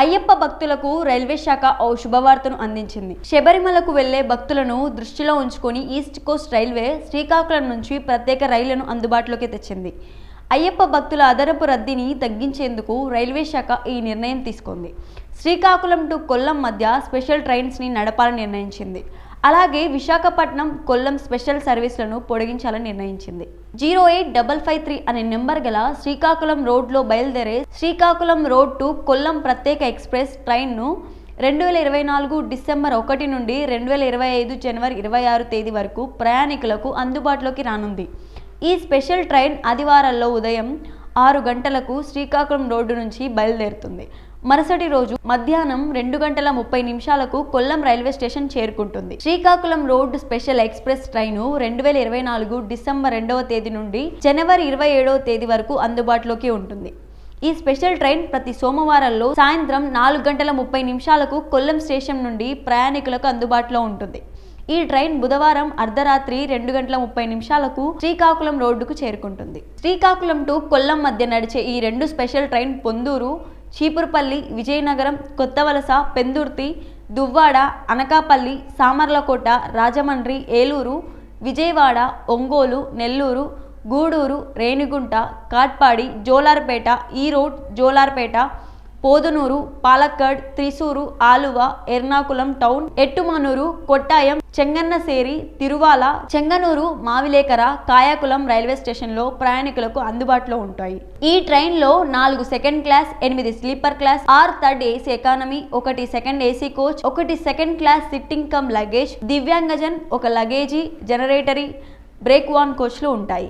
అయ్యప్ప భక్తులకు రైల్వే శాఖ ఓ శుభవార్తను అందించింది. శబరిమలకు వెళ్లే భక్తులను దృష్టిలో ఉంచుకొని ఈస్ట్ కోస్ట్ రైల్వే శ్రీకాకుళం నుంచి ప్రత్యేక రైళ్లను అందుబాటులోకి తెచ్చింది. అయ్యప్ప భక్తుల అదనపు రద్దీని తగ్గించేందుకు రైల్వే శాఖ ఈ నిర్ణయం తీసుకుంది. శ్రీకాకుళం టు కొల్లం మధ్య స్పెషల్ ట్రైన్స్ని నడపాలని నిర్ణయించింది. అలాగే విశాఖపట్నం కొల్లం స్పెషల్ సర్వీసులను పొడిగించాలని నిర్ణయించింది. 08553 అనే నెంబర్ గల శ్రీకాకుళం రోడ్లో బయలుదేరే శ్రీకాకుళం రోడ్ టు కొల్లం ప్రత్యేక ఎక్స్ప్రెస్ ట్రైన్ను 2024 డిసెంబర్ 1 నుండి 2025 జనవరి 26 తేదీ వరకు ప్రయాణికులకు అందుబాటులోకి రానుంది. ఈ స్పెషల్ ట్రైన్ ఆదివారాల్లో ఉదయం 6 గంటలకు శ్రీకాకుళం రోడ్డు నుంచి బయలుదేరుతుంది. మరుసటి రోజు మధ్యాహ్నం 2:30 కొల్లం రైల్వే స్టేషన్ చేరుకుంటుంది. Srikakulam road special express train 2024 December 2వ తేదీ నుండి జనవరి 27వ తేదీ వరకు అందుబాటులోకి ఉంటుంది. ఈ స్పెషల్ ట్రైన్ ప్రతి సోమవారాల్లో సాయంత్రం 4:30 కొల్లం స్టేషన్ నుండి ప్రయాణికులకు అందుబాటులో ఉంటుంది. ఈ ట్రైన్ బుధవారం అర్ధరాత్రి 2:30 శ్రీకాకుళం రోడ్డుకు చేరుకుంటుంది. శ్రీకాకుళం టు కొల్లం మధ్య నడిచే ఈ రెండు special train Ponduru, Cheepurupalli, Vizianagaram, Kothavalasa, Pendurthi, Duvvada, Anakapalli, Samalkot, Rajahmundry, Eluru, Vijayawada, Ongole, Nellore, Gudur, Renigunta, Katpadi, Jolarpettai, Erode, Jolarpettai, Podanur, Palakkad, Thrissur, Aluva, Ernakulam town, Ettumanoor, Kottayam, Changanassery, Thiruvalla, Chengannur, Mavelikara, Kayamkulam railway స్టేషన్లో ప్రయాణికులకు అందుబాటులో ఉంటాయి. ఈ ట్రైన్లో 4 second class, 8 sleeper class, 6 third AC economy, 1 second AC coach, 1 second class sitting cum luggage, దివ్యాంగజన్, 1 లగేజీ, జనరేటరీ, బ్రేక్ వాన్ కోచ్లు ఉంటాయి.